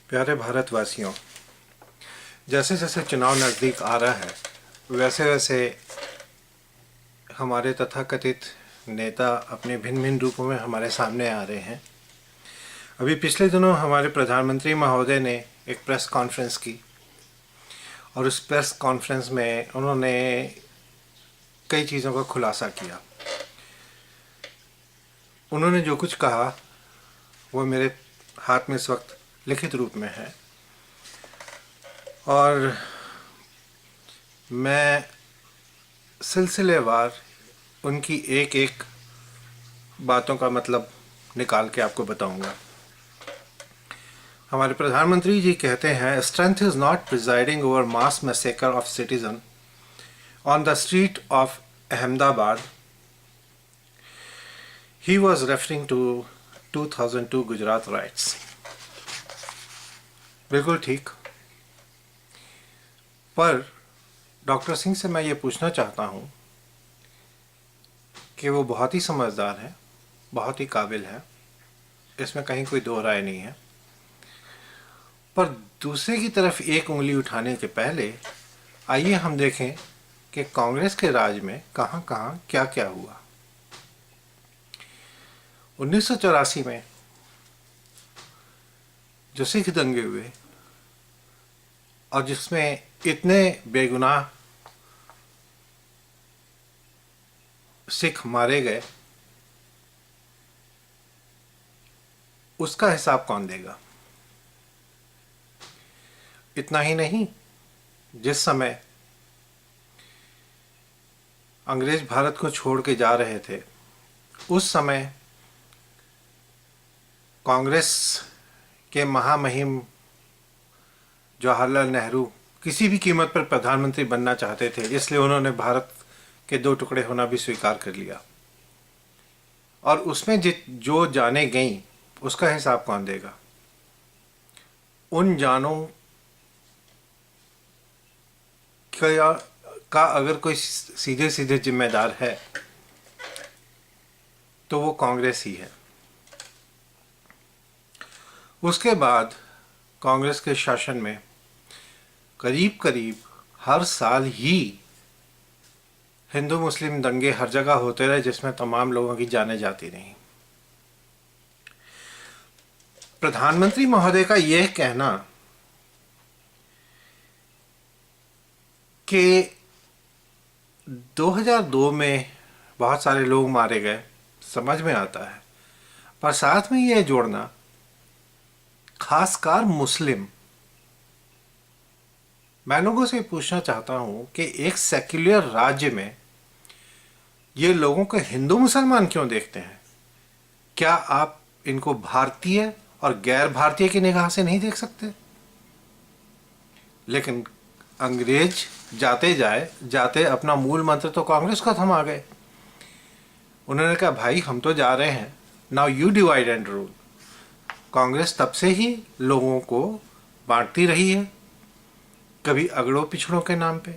प्यारे भारतवासियों, जैसे जैसे चुनाव नज़दीक आ रहा है वैसे वैसे हमारे तथाकथित नेता अपने भिन्न भिन्न रूपों में हमारे सामने आ रहे हैं। अभी पिछले दिनों हमारे प्रधानमंत्री महोदय ने एक प्रेस कॉन्फ्रेंस की और उस प्रेस कॉन्फ्रेंस में उन्होंने कई चीज़ों का खुलासा किया। उन्होंने जो कुछ कहा वो मेरे हाथ में इस वक्त लिखित रूप में है और मैं सिलसिलेवार उनकी एक एक बातों का मतलब निकाल के आपको बताऊंगा। हमारे प्रधानमंत्री जी कहते हैं, strength is not presiding over mass massacre of citizen on the street of Ahmedabad. He was referring to 2002 Gujarat riots. बिल्कुल ठीक, पर डॉक्टर सिंह से मैं ये पूछना चाहता हूँ कि वो बहुत ही समझदार है, बहुत ही काबिल है, इसमें कहीं कोई दो राय नहीं है, पर दूसरे की तरफ एक उंगली उठाने के पहले आइए हम देखें कि कांग्रेस के राज में कहाँ कहाँ क्या क्या हुआ। 1984 में जो सिख दंगे हुए और जिसमें इतने बेगुनाह सिख मारे गए, उसका हिसाब कौन देगा? इतना ही नहीं, जिस समय अंग्रेज भारत को छोड़ के जा रहे थे उस समय कांग्रेस के महामहिम जवाहरलाल नेहरू किसी भी कीमत पर प्रधानमंत्री बनना चाहते थे, इसलिए उन्होंने भारत के दो टुकड़े होना भी स्वीकार कर लिया और उसमें जो जानें गईं उसका हिसाब कौन देगा? उन जानों का अगर कोई सीधे सीधे जिम्मेदार है तो वो कांग्रेस ही है। उसके बाद कांग्रेस के शासन में करीब करीब हर साल ही हिंदू मुस्लिम दंगे हर जगह होते रहे, जिसमें तमाम लोगों की जानें जाती रहीं। प्रधानमंत्री महोदय का यह कहना कि 2002 में बहुत सारे लोग मारे गए समझ में आता है, पर साथ में यह जोड़ना खासकर मुस्लिम। मैं लोगों से पूछना चाहता हूं कि एक सेक्युलर राज्य में ये लोगों को हिंदू मुसलमान क्यों देखते हैं? क्या आप इनको भारतीय और गैर भारतीय की निगाह से नहीं देख सकते? लेकिन अंग्रेज जाते अपना मूल मंत्र तो कांग्रेस का थमा गए। उन्होंने कहा, भाई हम तो जा रहे हैं, now you divide and rule. Congress तब से ही लोगों को बांटती रही है, कभी अगड़ों पिछड़ों के नाम पे,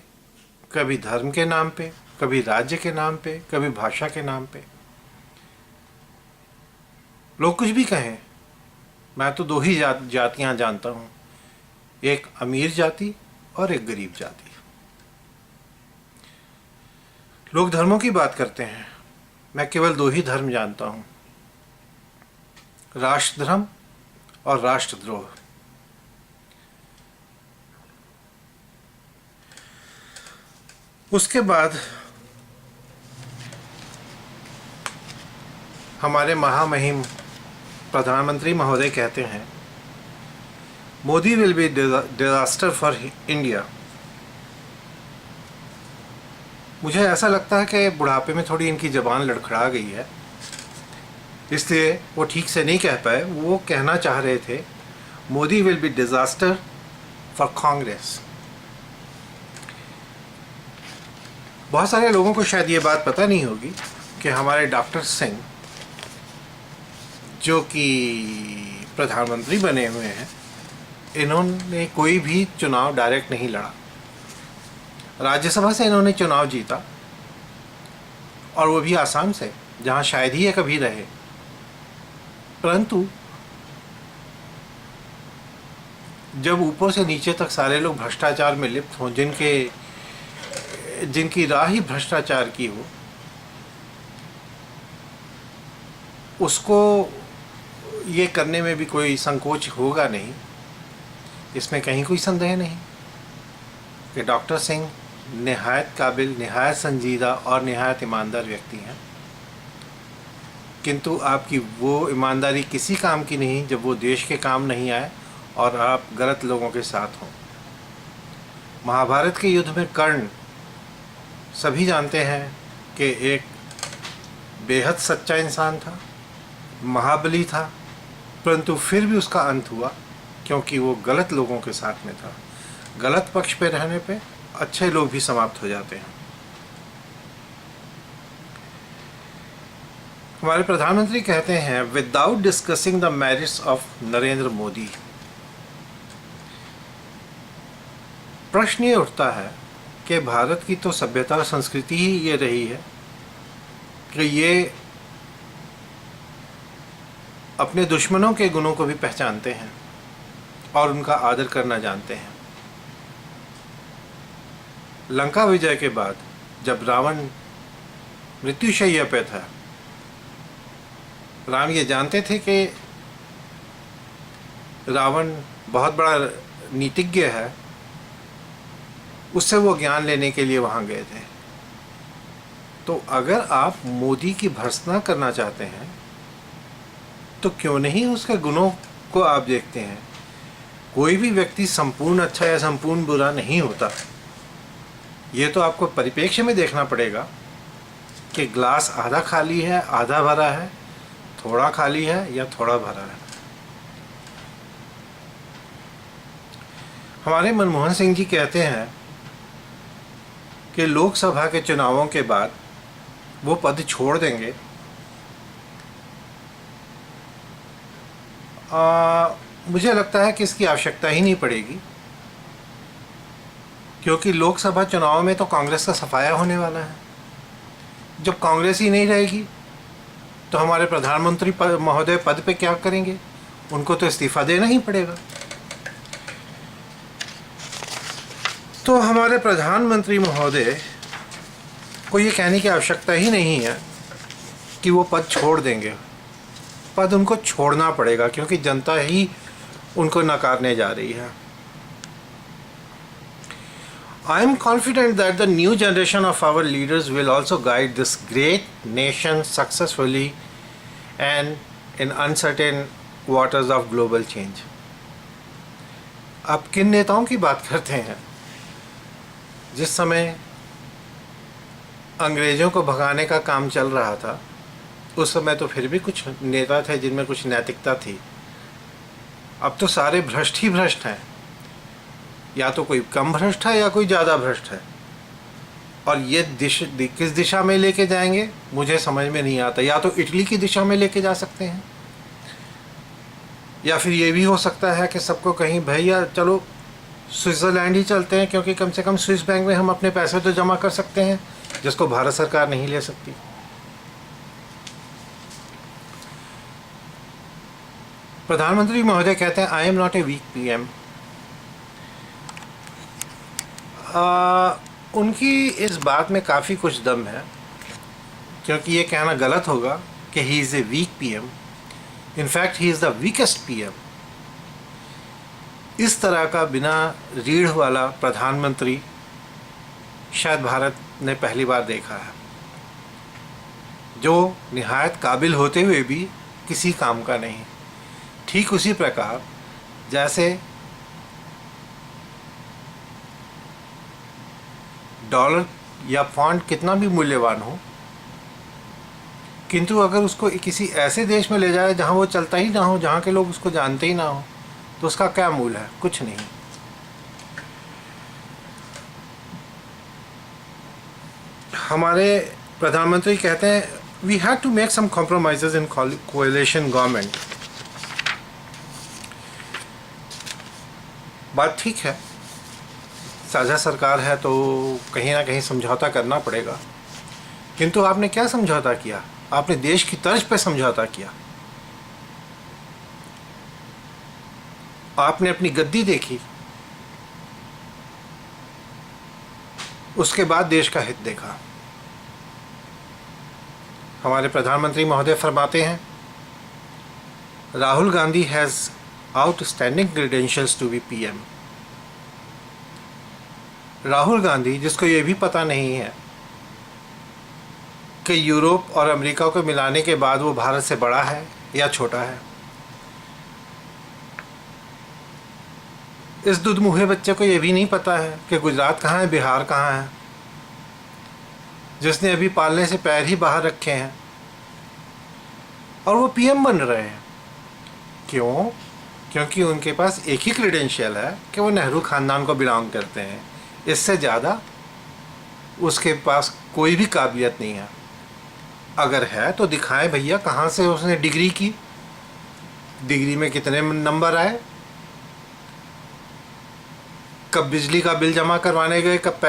कभी धर्म के नाम पे, कभी राज्य के नाम पे, कभी भाषा के नाम पे। लोग कुछ भी कहें, मैं तो दो ही जातियां जानता हूं, एक अमीर जाति और एक गरीब जाति। लोग धर्मों की बात करते हैं, मैं केवल दो ही धर्म जानता हूं, राष्ट्रधर्म और राष्ट्रद्रोह। उसके बाद हमारे महामहिम प्रधानमंत्री महोदय कहते हैं, Modi will be disaster for India. मुझे ऐसा लगता है कि बुढ़ापे में थोड़ी इनकी जबान लड़खड़ा गई है, इसलिए वो ठीक से नहीं कह पाए। वो कहना चाह रहे थे, Modi will be disaster for Congress. बहुत सारे लोगों को शायद ये बात पता नहीं होगी कि हमारे डॉक्टर सिंह जो कि प्रधानमंत्री बने हुए हैं, इन्होंने कोई भी चुनाव डायरेक्ट नहीं लड़ा। राज्यसभा से इन्होंने चुनाव जीता और वो भी आसाम से, जहां शायद ही ये कभी रहे। परंतु जब ऊपर से नीचे तक सारे लोग भ्रष्टाचार में लिप्त हों, जिनकी राह ही भ्रष्टाचार की हो, उसको ये करने में भी कोई संकोच होगा नहीं। इसमें कहीं कोई संदेह नहीं कि डॉक्टर सिंह निहायत काबिल, निहायत संजीदा और निहायत ईमानदार व्यक्ति हैं। किंतु आपकी वो ईमानदारी किसी काम की नहीं जब वो देश के काम नहीं आए और आप गलत लोगों के साथ हों। महाभारत के युद्ध में कर्ण, सभी जानते हैं कि एक बेहद सच्चा इंसान था, महाबली था, परंतु फिर भी उसका अंत हुआ क्योंकि वो गलत लोगों के साथ में था। गलत पक्ष पे रहने पे अच्छे लोग भी समाप्त हो जाते हैं। हमारे प्रधानमंत्री कहते हैं, without discussing the merits of Narendra Modi. प्रश्न ये उठता है कि भारत की तो सभ्यता और संस्कृति ही ये रही है कि ये अपने दुश्मनों के गुणों को भी पहचानते हैं और उनका आदर करना जानते हैं। लंका विजय के बाद जब रावण मृत्युशैया पे था, राम ये जानते थे कि रावण बहुत बड़ा नीतिज्ञ है, उससे वो ज्ञान लेने के लिए वहाँ गए थे। तो अगर आप मोदी की भर्त्सना करना चाहते हैं तो क्यों नहीं उसके गुणों को आप देखते हैं। कोई भी व्यक्ति संपूर्ण अच्छा या संपूर्ण बुरा नहीं होता। ये तो आपको परिप्रेक्ष्य में देखना पड़ेगा कि ग्लास आधा खाली है, आधा भरा है, थोड़ा खाली है या थोड़ा भरा है। हमारे मनमोहन सिंह जी कहते हैं कि लोकसभा के चुनावों के बाद वो पद छोड़ देंगे। मुझे लगता है कि इसकी आवश्यकता ही नहीं पड़ेगी, क्योंकि लोकसभा चुनाव में तो कांग्रेस का सफाया होने वाला है। जब कांग्रेस ही नहीं रहेगी तो हमारे प्रधानमंत्री महोदय पद पे क्या करेंगे? उनको तो इस्तीफा देना ही पड़ेगा। तो हमारे प्रधानमंत्री महोदय को ये कहने की आवश्यकता ही नहीं है कि वो पद छोड़ देंगे। पद उनको छोड़ना पड़ेगा क्योंकि जनता ही उनको नकारने जा रही है। I am confident that the new generation of our leaders will also guide this great nation successfully and in uncertain waters of global change. आप किन नेताओं की बात करते हैं? जिस समय अंग्रेज़ों को भगाने का काम चल रहा था, उस समय तो फिर भी कुछ नेता थे जिनमें कुछ नैतिकता थी। अब तो सारे भ्रष्ट ही भ्रष्ट हैं। या तो कोई कम भ्रष्ट है या कोई ज़्यादा भ्रष्ट है। और ये किस दिशा में लेके जाएंगे मुझे समझ में नहीं आता। या तो इटली की दिशा में लेके जा सकते हैं, या फिर ये भी हो सकता है कि सबको कहीं भैया चलो स्विट्ज़रलैंड ही चलते हैं, क्योंकि कम से कम स्विस बैंक में हम अपने पैसे तो जमा कर सकते हैं जिसको भारत सरकार नहीं ले सकती। प्रधानमंत्री महोदय कहते हैं, I am not a weak PM. उनकी इस बात में काफ़ी कुछ दम है, क्योंकि ये कहना गलत होगा कि he is a weak PM. In fact he is the weakest PM. इस तरह का बिना रीढ़ वाला प्रधानमंत्री शायद भारत ने पहली बार देखा है, जो निहायत काबिल होते हुए भी किसी काम का नहीं। ठीक उसी प्रकार जैसे डॉलर या पॉन्ड कितना भी मूल्यवान हो, किंतु अगर उसको किसी ऐसे देश में ले जाए जहाँ वो चलता ही ना हो, जहाँ के लोग उसको जानते ही ना हो, तो उसका क्या मूल्य है? कुछ नहीं। हमारे प्रधानमंत्री कहते हैं, we have to make some compromises in coalition government. बात ठीक है, साझा सरकार है तो कहीं ना कहीं समझौता करना पड़ेगा। किंतु आपने क्या समझौता किया? आपने देश की तर्ज पे समझौता किया। आपने अपनी गद्दी देखी, उसके बाद देश का हित देखा। हमारे प्रधानमंत्री महोदय फरमाते हैं, Rahul Gandhi has outstanding credentials to be PM. Rahul Gandhi, जिसको ये भी पता नहीं है कि यूरोप और अमेरिका को मिलाने के बाद वो भारत से बड़ा है या छोटा है। इस दुधमुहे बच्चे को ये भी नहीं पता है कि गुजरात कहाँ है, बिहार कहाँ है, जिसने अभी पालने से पैर ही बाहर रखे हैं, और वो पीएम बन रहे हैं। क्यों? क्योंकि उनके पास एक ही क्रेडेंशियल है कि वो नेहरू ख़ानदान को बिलोंग करते हैं। इससे ज़्यादा उसके पास कोई भी काबिलियत नहीं है। अगर है तो दिखाएं भैया, कहाँ से उसने डिग्री की, डिग्री में कितने नंबर आए, कब बिजली का बिल जमा करवाने गए, कब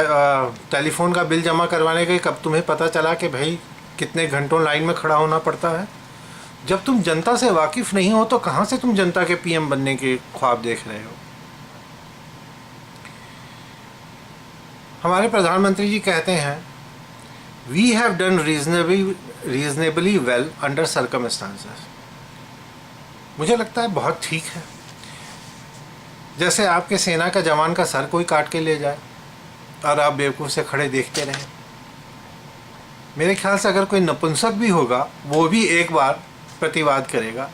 टेलीफोन का बिल जमा करवाने गए, कब तुम्हें पता चला कि भाई कितने घंटों लाइन में खड़ा होना पड़ता है। जब तुम जनता से वाकिफ़ नहीं हो तो कहाँ से तुम जनता के पीएम बनने के ख्वाब देख रहे हो। हमारे प्रधानमंत्री जी कहते हैं, we have done reasonably well under circumstances. मुझे लगता है बहुत ठीक है। जैसे आपके सेना का जवान का सर कोई काट के ले जाए और आप बेवकूफ़ से खड़े देखते रहें। मेरे ख्याल से अगर कोई नपुंसक भी होगा वो भी एक बार प्रतिवाद करेगा,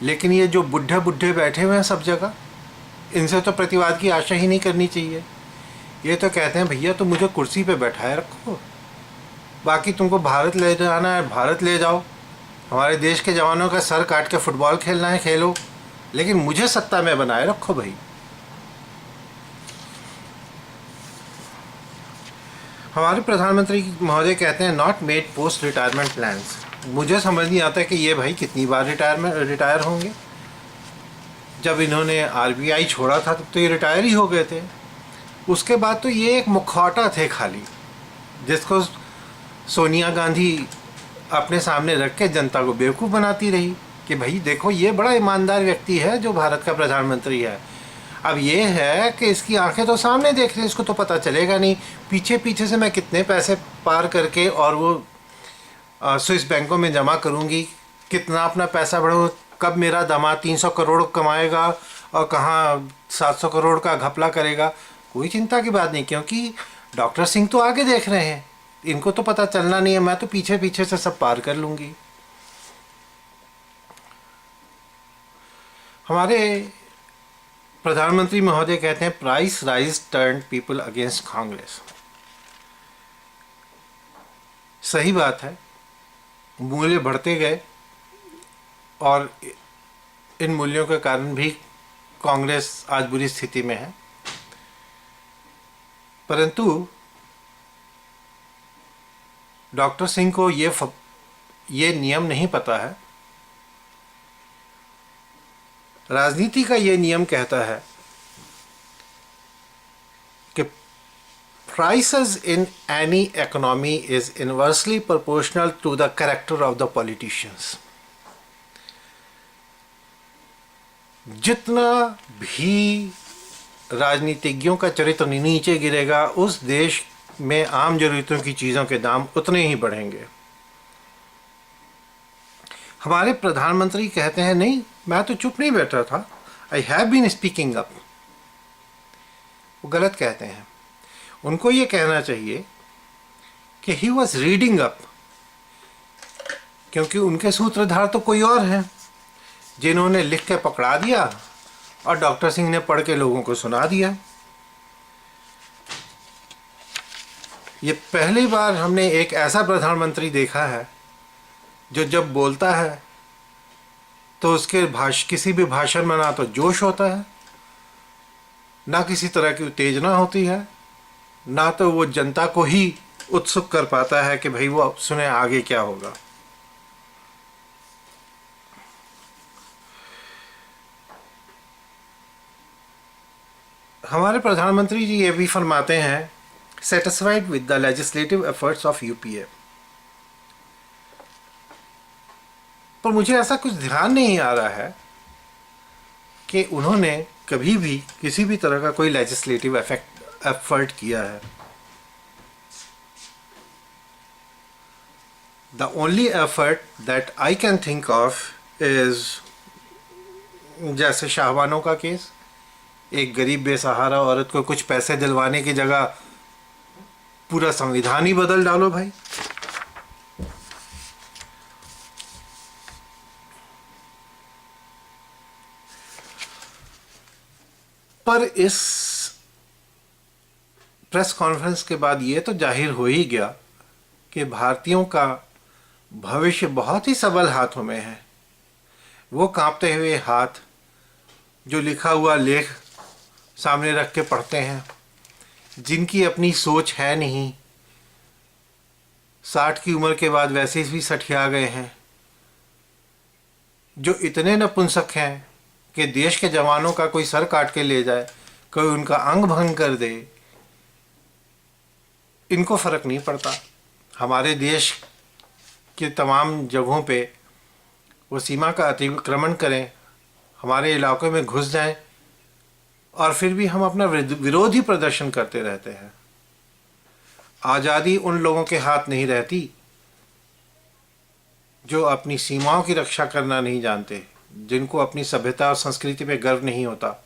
लेकिन ये जो बुढ़े बुढ़े बैठे हुए हैं सब जगह, इनसे तो प्रतिवाद की आशा ही नहीं करनी चाहिए। ये तो कहते हैं भैया तुम मुझे कुर्सी पे बैठाए रखो, बाकी तुमको भारत ले जाना है भारत ले जाओ, हमारे देश के जवानों का सर काट के फुटबॉल खेलना है खेलो, लेकिन मुझे सत्ता में बनाए रखो भाई। हमारे प्रधानमंत्री महोदय कहते हैं, not made post retirement plans. मुझे समझ नहीं आता कि ये भाई कितनी बार रिटायर होंगे। जब इन्होंने आरबीआई छोड़ा था तब तो ये रिटायर ही हो गए थे। उसके बाद तो ये एक मुखौटा थे खाली, जिसको सोनिया गांधी अपने सामने रख के जनता को बेवकूफ़ बनाती रही कि भाई देखो ये बड़ा ईमानदार व्यक्ति है जो भारत का प्रधानमंत्री है। अब ये है कि इसकी आंखें तो सामने देख रही हैं, इसको तो पता चलेगा नहीं पीछे पीछे से मैं कितने पैसे पार करके और वो स्विस बैंकों में जमा करूंगी, कितना अपना पैसा बढ़ाऊँ, कब मेरा दामाद 300 करोड़ कमाएगा और कहाँ 700 करोड़ का घपला करेगा। कोई चिंता की बात नहीं, क्योंकि डॉक्टर सिंह तो आगे देख रहे हैं, इनको तो पता चलना नहीं है, मैं तो पीछे पीछे से सब पार कर लूँगी। हमारे प्रधानमंत्री महोदय कहते हैं, price rise turn people against Congress. सही बात है, मूल्य बढ़ते गए और इन मूल्यों के कारण भी कांग्रेस आज बुरी स्थिति में है। परंतु डॉक्टर सिंह को ये नियम नहीं पता है। राजनीति का ये नियम कहता है कि prices in any economy is inversely proportional to the character of the politicians. जितना भी राजनीतिज्ञों का चरित्र नीचे गिरेगा, उस देश में आम जरूरतों की चीज़ों के दाम उतने ही बढ़ेंगे। हमारे प्रधानमंत्री कहते हैं, नहीं मैं तो चुप नहीं बैठा था, I have been speaking up. वो गलत कहते हैं। उनको ये कहना चाहिए कि ही वॉज रीडिंग अप, क्योंकि उनके सूत्रधार तो कोई और हैं जिन्होंने लिख के पकड़ा दिया और डॉक्टर सिंह ने पढ़ के लोगों को सुना दिया। ये पहली बार हमने एक ऐसा प्रधानमंत्री देखा है जो जब बोलता है तो उसके किसी भी भाषण में ना तो जोश होता है, ना किसी तरह की उत्तेजना होती है, ना तो वो जनता को ही उत्सुक कर पाता है कि भाई वो सुने आगे क्या होगा। हमारे प्रधानमंत्री जी ये भी फरमाते हैं, satisfied with the legislative efforts of UPA. पर मुझे ऐसा कुछ ध्यान नहीं आ रहा है कि उन्होंने कभी भी किसी भी तरह का कोई लेजिस्लेटिव एफर्ट किया है। The only effort that I can think of is जैसे शाहबानों का केस, एक गरीब बेसहारा औरत को कुछ पैसे दिलवाने की जगह पूरा संविधान ही बदल डालो भाई। पर इस प्रेस कॉन्फ्रेंस के बाद ये तो जाहिर हो ही गया कि भारतीयों का भविष्य बहुत ही सबल हाथों में है। वो कांपते हुए हाथ जो लिखा हुआ लेख सामने रख के पढ़ते हैं, जिनकी अपनी सोच है नहीं, 60 की उम्र के बाद वैसे भी सठिया गए हैं, जो इतने नपुंसक हैं कि देश के जवानों का कोई सर काट के ले जाए, कोई उनका अंग भंग कर दे, इनको फर्क नहीं पड़ता। हमारे देश के तमाम जगहों पे वो सीमा का अतिक्रमण करें, हमारे इलाकों में घुस जाएं, और फिर भी हम अपना विरोध ही प्रदर्शन करते रहते हैं। आज़ादी उन लोगों के हाथ नहीं रहती जो अपनी सीमाओं की रक्षा करना नहीं जानते, जिनको अपनी सभ्यता और संस्कृति पे गर्व नहीं होता।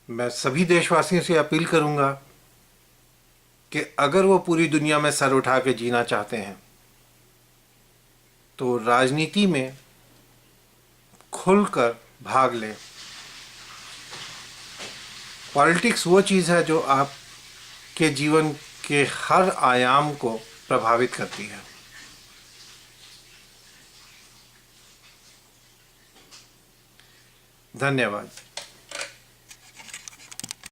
मैं सभी देशवासियों से अपील करूंगा कि अगर वो पूरी दुनिया में सर उठा के जीना चाहते हैं तो राजनीति में खुलकर भाग लें। पॉलिटिक्स वो चीज़ है जो आपके जीवन के हर आयाम को प्रभावित करती है। धन्यवाद।